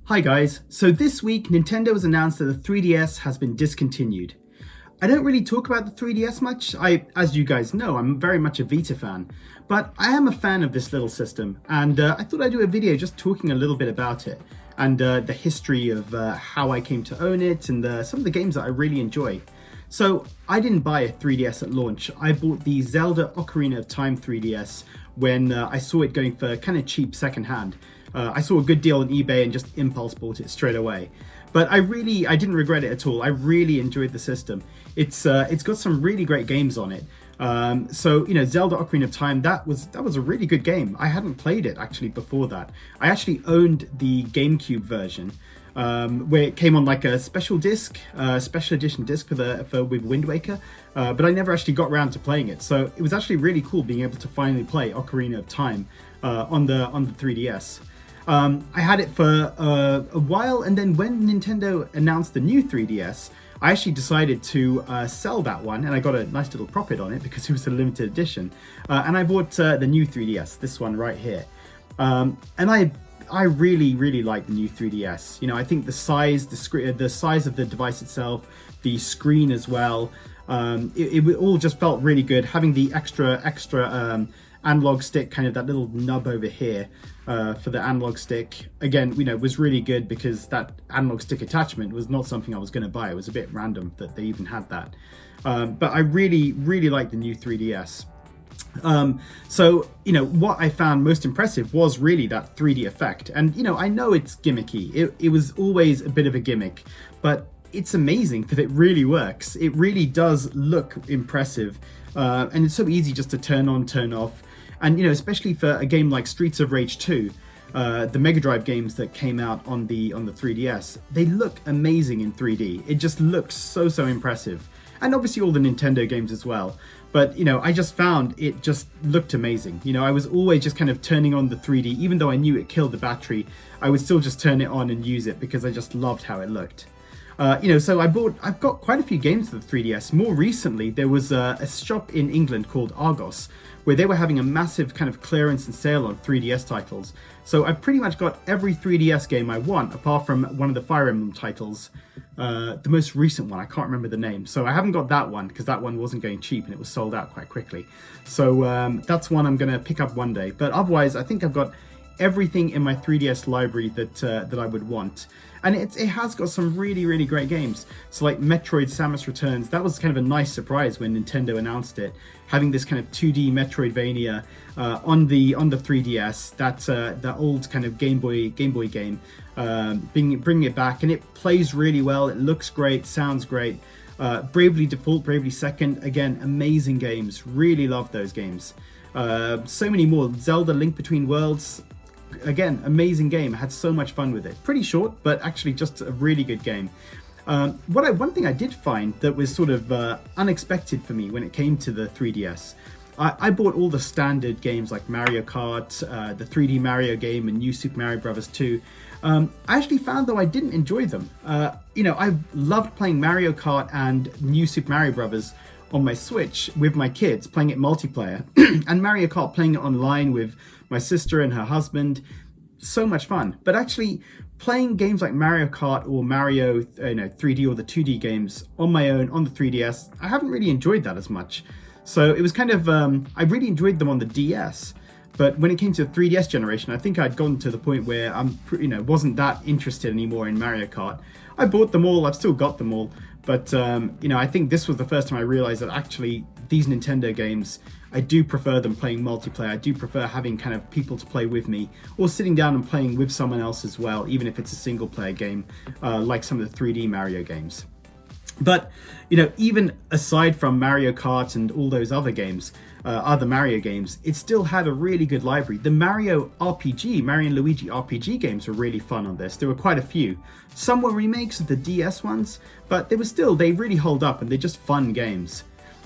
Hi guys, so this week Nintendo has announced that the 3DS has been discontinued. I don't really talk about the 3DS much. As you guys know, I'm very much a Vita fan, but I am a fan of this little system, and I thought I'd do a video just talking a little bit about it, and the history of how I came to own it, and some of the games that I really enjoy. So I didn't buy a 3DS at launch. I bought the Zelda Ocarina of Time 3DS when I saw it going for kind of cheap secondhand. I saw a good deal on eBay and just impulse bought it straight away. But I didn't regret it at all. I really enjoyed the system. It's got some really great games on it. So Zelda Ocarina of Time, that was a really good game. I hadn't played it actually before that. I actually owned the GameCube version, where it came on like a special disc, special edition disc with Wind Waker, but I never actually got around to playing it. So it was actually really cool being able to finally play Ocarina of Time on the 3DS. I had it for a while, and then when Nintendo announced the new 3DS, I actually decided to sell that one, and I got a nice little profit on it because it was a limited edition. And I bought the new 3DS, this one right here. And I really like the new 3DS. You know, I think the size, the size of the device itself, the screen as well, it all just felt really good. Having the extra analog stick, kind of that little nub over here for the analog stick, again, was really good because that analog stick attachment was not something I was going to buy. It was a bit random that they even had that. But I really like the new 3DS. So what I found most impressive was really that 3D effect. And I know it's gimmicky. It was always a bit of a gimmick, but it's amazing that it really works. It really does look impressive. And it's so easy just to turn on, turn off. And especially for a game like Streets of Rage 2, the Mega Drive games that came out on the 3DS, they look amazing in 3D. It just looks so impressive. And obviously all the Nintendo games as well. But I just found it just looked amazing. I was always just kind of turning on the 3D, even though I knew it killed the battery. I would still just turn it on and use it because I just loved how it looked. So I've got quite a few games for the 3DS. More recently, there was a shop in England called Argos, where they were having a massive kind of clearance and sale on 3DS titles. So I've pretty much got every 3DS game I want, apart from one of the Fire Emblem titles, the most recent one. I can't remember the name. So I haven't got that one because that one wasn't going cheap and it was sold out quite quickly. So that's one I'm going to pick up one day. But otherwise, I think I've got everything in my 3DS library that I would want. And it has got some really great games. So like Metroid Samus Returns, that was kind of a nice surprise when Nintendo announced it. Having this kind of 2D Metroidvania on the 3DS, that old kind of Game Boy game, bringing it back, and it plays really well. It looks great, sounds great. Bravely Default, Bravely Second, again, amazing games. Really love those games. So many more. Zelda Link Between Worlds. Again, amazing game. I had so much fun with it. Pretty short, but actually just a really good game. One thing I did find that was sort of unexpected for me when it came to the 3DS, I bought all the standard games like Mario Kart, the 3D Mario game, and New Super Mario Bros. 2. I actually found, though, I didn't enjoy them. I loved playing Mario Kart and New Super Mario Bros. On my Switch with my kids, playing it multiplayer, and Mario Kart playing it online with my sister and her husband. So much fun. But actually playing games like Mario Kart or Mario 3D or the 2D games on my own on the 3DS, I haven't really enjoyed that as much. So it was kind of I really enjoyed them on the DS, but when it came to the 3DS generation, I think I'd gotten to the point where I'm wasn't that interested anymore in Mario Kart. I bought them all, I've still got them all, but I think this was the first time I realized that actually these Nintendo games, I do prefer them playing multiplayer. I do prefer having kind of people to play with me, or sitting down and playing with someone else as well, even if it's a single player game, like some of the 3D Mario games. But even aside from Mario Kart and all those other games, other Mario games, it still had a really good library. The Mario and Luigi RPG games were really fun on this. There were quite a few. Some were remakes of the DS ones, but they really hold up, and they're just fun games.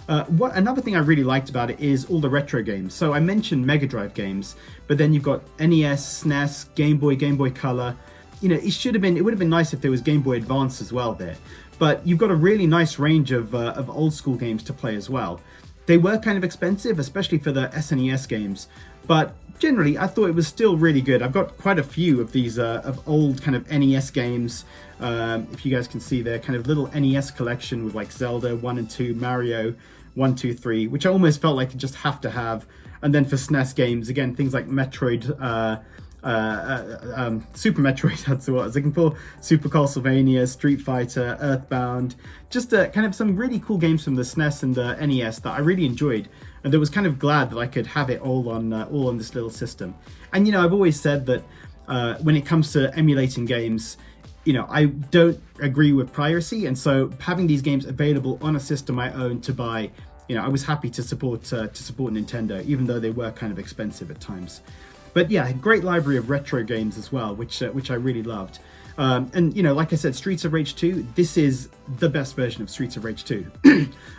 Another thing I really liked about it is all the retro games. So I mentioned Mega Drive games, but then you've got NES, SNES, Game Boy Color. It would have been nice if there was Game Boy Advance as well there. But you've got a really nice range of old school games to play as well. They were kind of expensive, especially for the SNES games, but generally I thought it was still really good. I've got quite a few of these of old kind of NES games. If you guys can see, their kind of little NES collection with like Zelda 1 and 2, Mario 1, 2, 3, which I almost felt like you just have to have. And then for SNES games, again, things like Metroid, Super Metroid, that's what I was looking for, Super Castlevania, Street Fighter, Earthbound, just kind of some really cool games from the SNES and the NES that I really enjoyed, and I was kind of glad that I could have it all on this little system. And I've always said that when it comes to emulating games, I don't agree with piracy, and so having these games available on a system I own to buy, I was happy to support Nintendo, even though they were kind of expensive at times. But yeah, a great library of retro games as well, which I really loved. And like I said, Streets of Rage 2, this is the best version of Streets of Rage 2.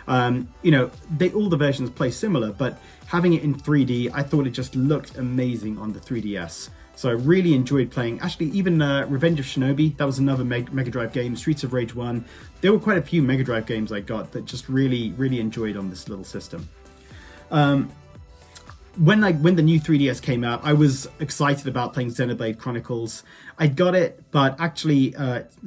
All the versions play similar, but having it in 3D, I thought it just looked amazing on the 3DS. So I really enjoyed playing. Actually, even Revenge of Shinobi, that was another Mega Drive game. Streets of Rage 1. There were quite a few Mega Drive games I got that just really, really enjoyed on this little system. When the new 3DS came out, I was excited about playing Xenoblade Chronicles. I got it, but actually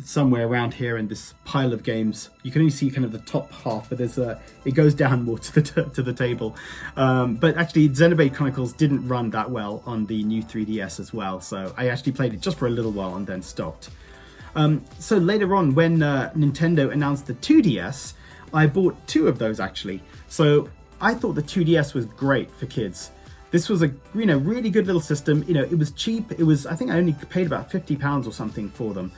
somewhere around here in this pile of games, you can only see kind of the top half, but it goes down more to the table. But actually, Xenoblade Chronicles didn't run that well on the new 3DS as well, so I actually played it just for a little while and then stopped. So later on, when Nintendo announced the 2DS, I bought two of those actually. So I thought the 2DS was great for kids. This was a really good little system. It was cheap. I think I only paid about £50 or something for them,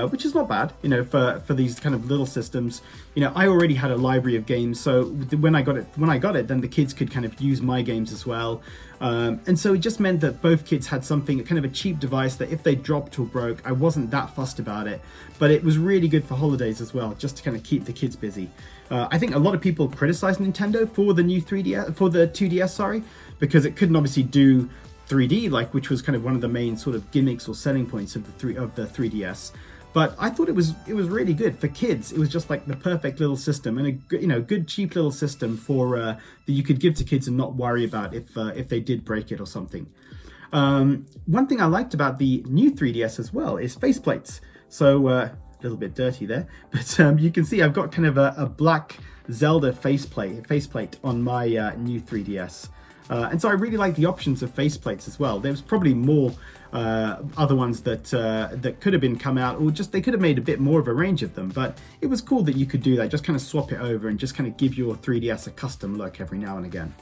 which is not bad. For these kind of little systems. I already had a library of games, so when I got it, then the kids could kind of use my games as well. And so it just meant that both kids had something, kind of a cheap device that if they dropped or broke, I wasn't that fussed about it. But it was really good for holidays as well, just to kind of keep the kids busy. I think a lot of people criticize Nintendo for the new 2DS, because it couldn't obviously do 3D, which was kind of one of the main sort of gimmicks or selling points of the 3DS. But I thought it was really good for kids. It was just like the perfect little system, and a good cheap little system for that you could give to kids and not worry about if they did break it or something. One thing I liked about the new 3DS as well is faceplates. So a little bit dirty there, but you can see I've got kind of a black Zelda faceplate on my new 3DS. And so I really like the options of faceplates as well. There's probably more other ones that could have been come out, or just they could have made a bit more of a range of them. But it was cool that you could do that, just kind of swap it over and just kind of give your 3DS a custom look every now and again.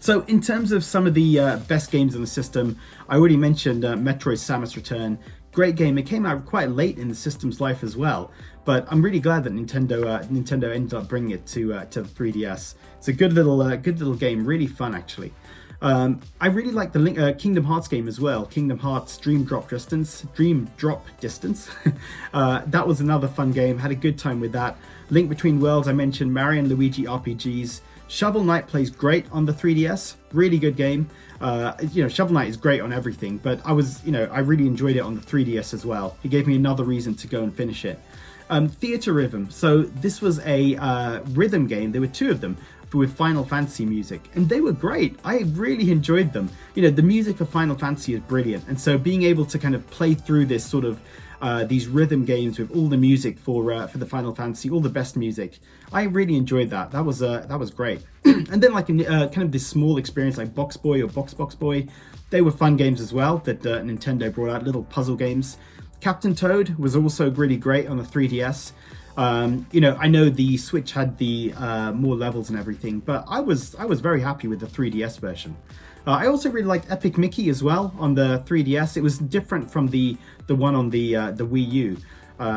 So in terms of some of the best games in the system, I already mentioned Metroid Samus Return. Great game. It came out quite late in the system's life as well, but I'm really glad that Nintendo ended up bringing it to the 3DS. It's a good little game, really fun actually. I really like the Kingdom Hearts game as well. Kingdom Hearts Dream Drop Distance. That was another fun game. Had a good time with that. Link Between Worlds, I mentioned. Mario and Luigi RPGs. Shovel Knight plays great on the 3DS. Really good game. Shovel Knight is great on everything, but I really enjoyed it on the 3DS as well. It gave me another reason to go and finish it. Theater Rhythm. So this was a rhythm game. There were two of them with Final Fantasy music, and they were great. I really enjoyed them. The music for Final Fantasy is brilliant, and so being able to kind of play through this sort of these rhythm games with all the music for the Final Fantasy, all the best music, I really enjoyed that. That was great. And then kind of this small experience like Box Boy or Box Boy, they were fun games as well that Nintendo brought out, little puzzle games. Captain Toad was also really great on the 3DS. I know the Switch had the more levels and everything, but I was very happy with the 3DS version. I also really liked Epic Mickey as well on the 3DS. It was different from the one on the Wii U.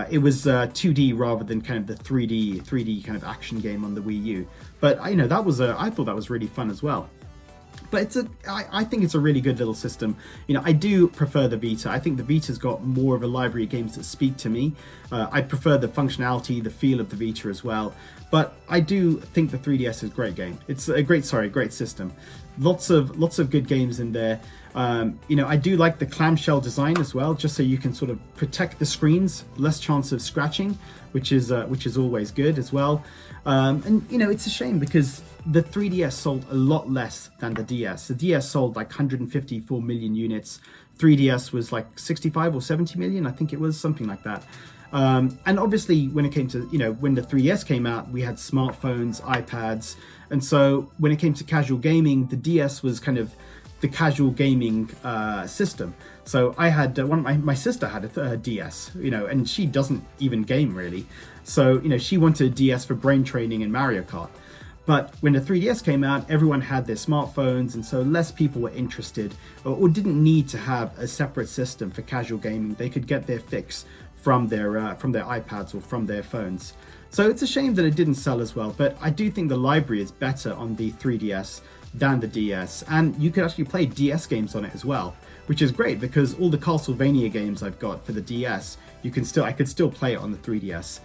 It was 2D rather than kind of the 3D kind of action game on the Wii U. But I thought that was really fun as well. But I think it's a really good little system. I do prefer the Vita. I think the Vita's got more of a library of games that speak to me. I prefer the functionality, the feel of the Vita as well. But I do think the 3DS is a great game. It's a great system. lots of good games in there. You know, I do like the clamshell design as well, just so you can sort of protect the screens, less chance of scratching, which is always good as well. And you know, it's a shame because the 3DS sold a lot less than the DS. The DS sold like 154 million units. 3DS was like 65 or 70 million, I think it was, something like that. And obviously when it came to, you know, when the 3DS came out, we had smartphones, iPads, and so when it came to casual gaming, the DS was kind of the casual gaming system. So I had my sister had a DS, you know, and she doesn't even game really. So, you know, she wanted a DS for brain training and Mario Kart. But when the 3DS came out, everyone had their smartphones, and so less people were interested or didn't need to have a separate system for casual gaming. They could get their fix from their iPads or from their phones. So it's a shame that it didn't sell as well, but I do think the library is better on the 3DS than the DS, and you could actually play DS games on it as well, which is great because all the Castlevania games I've got for the DS, I could still play it on the 3DS.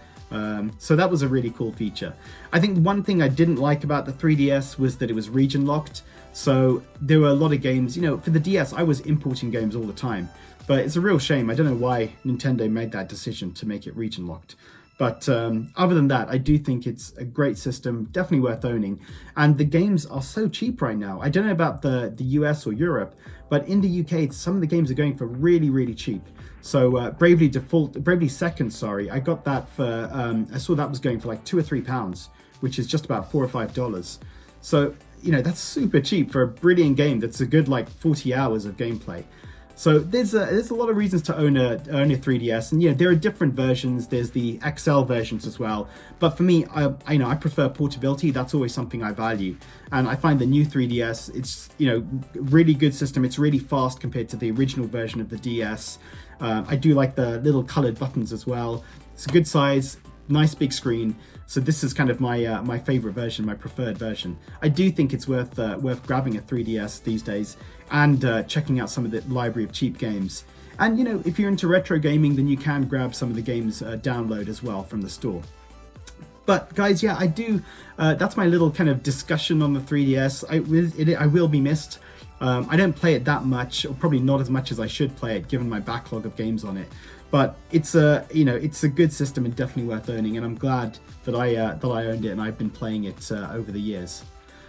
So that was a really cool feature. I think one thing I didn't like about the 3DS was that it was region locked. So there were a lot of games, you know, for the DS I was importing games all the time, but it's a real shame. I don't know why Nintendo made that decision to make it region locked. But other than that, I do think it's a great system, definitely worth owning. And the games are so cheap right now. I don't know about the US or Europe, but in the UK, some of the games are going for really, really cheap. So Bravely Second, sorry, I got that for, I saw that was going for like £2 or £3, which is just about $4 or $5. So, you know, that's super cheap for a brilliant game that's a good like 40 hours of gameplay. So there's a lot of reasons to own a 3DS, and yeah, there are different versions. There's the XL versions as well. But for me, I prefer portability. That's always something I value, and I find the new 3DS, it's, you know, really good system. It's really fast compared to the original version of the DS. I do like the little colored buttons as well. It's a good size, nice big screen. So this is kind of my favorite version, my preferred version. I do think it's worth grabbing a 3DS these days and checking out some of the library of cheap games. And you know, if you're into retro gaming, then you can grab some of the games download as well from the store. But guys, yeah, I do. That's my little kind of discussion on the 3DS. I will be missed. I don't play it that much, or probably not as much as I should play it, given my backlog of games on it. But it's a good system and definitely worth owning. And I'm glad that I owned it and I've been playing it over the years.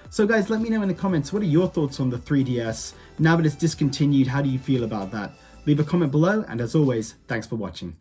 So guys, let me know in the comments, what are your thoughts on the 3DS? Now that it's discontinued, how do you feel about that? Leave a comment below, and as always, thanks for watching.